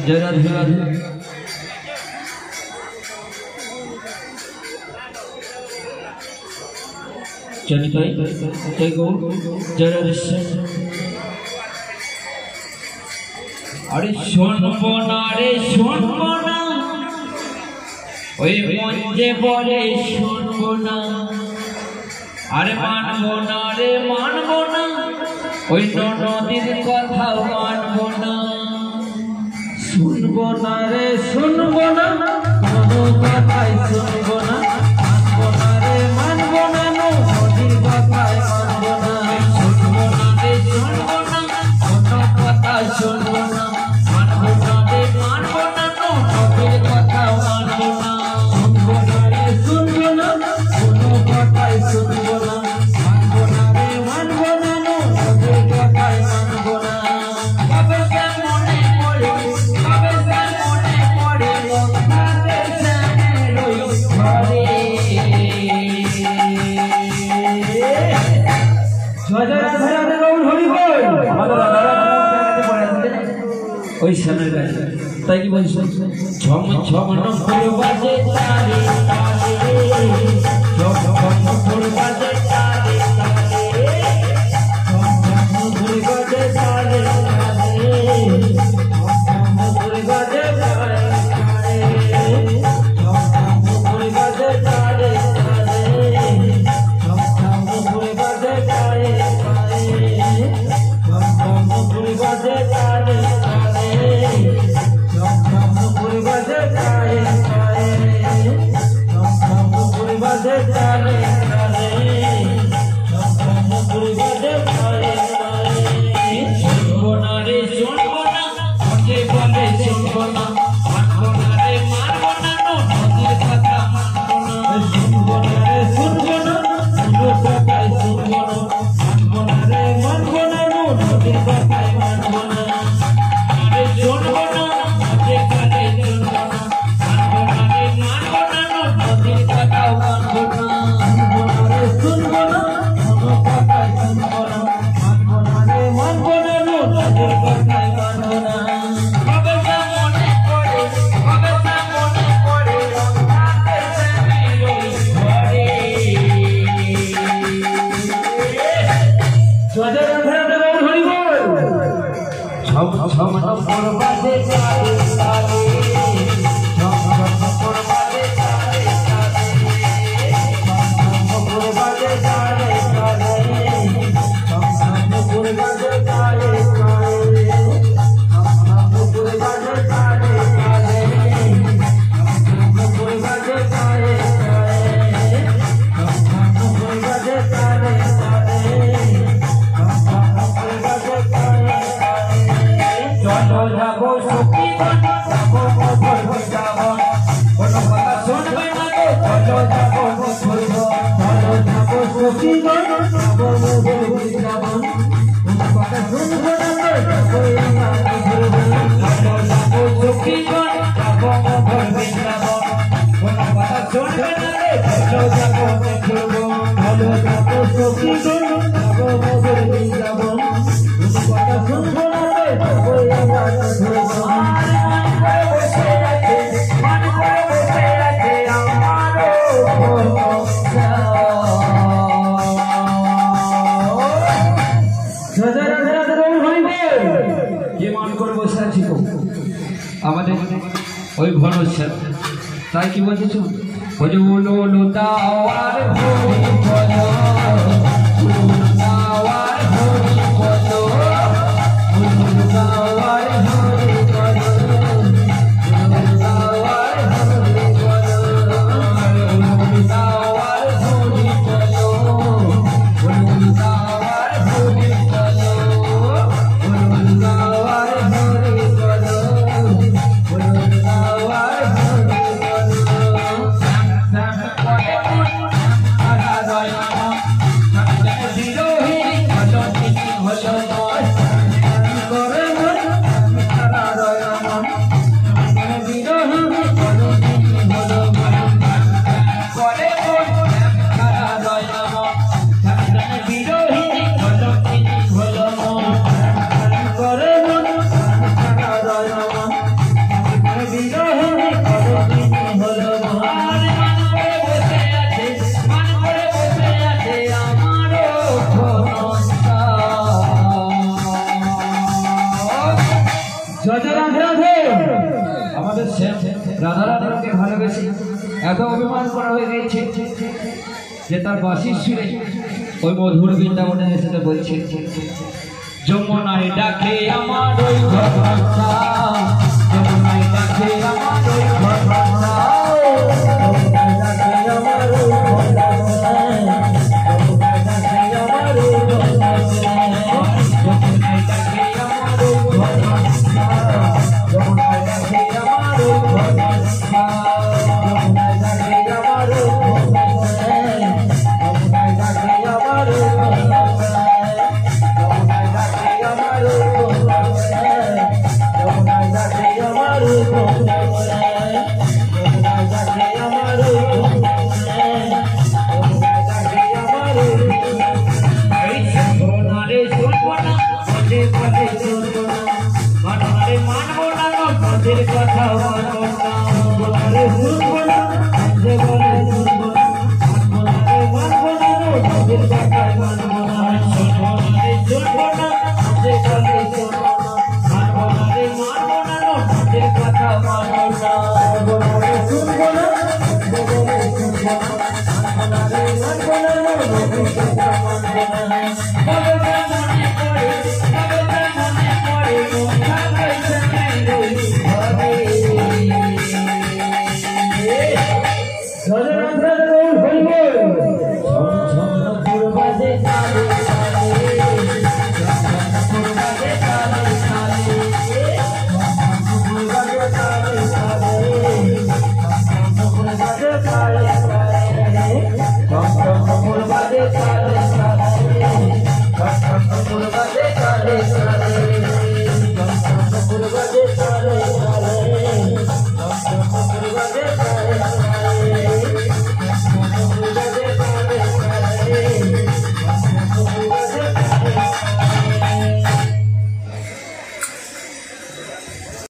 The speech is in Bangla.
जय राधे राधे चलिए जय गौ जय राधे अरे শুনবো না রে শুনবো না ওই মঞ্জে বলে শুনবো না আরে মানবো না রে মানবো না ওই নদীর কথা মানবো না শুনবো না রে শুনবো না কোনো কথাই শুনবো না মানবো না রে মানবো না নদীর কথাই মানবো না শুনবো না রে শুনবো না কোনো কথা শুনবো না ওই সামনে তাই কি বলছো ঝম ঝম নখর বাজে তারে তারে ঝম ঝম নখর বাজে তারে তারে ঝম ঝম নখর বাজে তারে তারে ঝম ঝম নখর বাজে তারে তারে ঝম ঝম নখর বাজে তারে তারে ঝম ঝম নখর বাজে তারে তারে ঝম ঝম নখর বাজে তারে ওই ভরসা তাই কি বলছো ওই বলো লতাওয়ার ভরি বলো লতাওয়ার ভরি বলো লতাওয়ার ভরি বলো লতাওয়ার ভরি বলো লতাওয়ার ভরি বলো লতাওয়ার ভরি বলো লতাওয়ার ভরি বলো রাধে রাধে। আমাদের রাধা রাধাকে ভালোবেসে এত অভিমান করা হয়ে গেছে যে তার বাঁশির সুরে ওই মধুর বৃন্দাবনে এসে বলছে, যমুনায় ডাকে আমার ওই ঘরটা, যমুনায় ডাকে আমার ওই ঘরটা, যমুনায় ডাকে আমার ওই ঘরটা, যমুনায় ডাকে আমার ওই ঘরটা, যমুনায় ডাকে আমার ওই ঘরটা, যমুনায় ডাকে আমার ওই ঘরটা, যমুনায় ডাকে আমার ওই ঘরটা, যমুনায় ডাকে আমার ওই ঘরটা, যমুনায় ডাকে আমার ওই ঘরটা, যমুনায় ডাকে আমার ওই ঘরটা, যমুনায় ডাকে আমার ওই ঘরটা, যমুনায় ডাকে আমার ওই ঘরটা। এই সোনারে সোনা পদে পদে সোনা মানরে মানবো না পদের কথা মানবো না, সোনারে সোনা পদে পদে সোনা মানরে মানবো না পদের কথা মানবো না, সোনারে সোনা পদে পদে সোনা মানবো না রে মানবো না পদের কথা মানবো না, সোনারে সোনা পদে পদে সোনা মানবো না রে মানবো না পদের কথা মানবো না।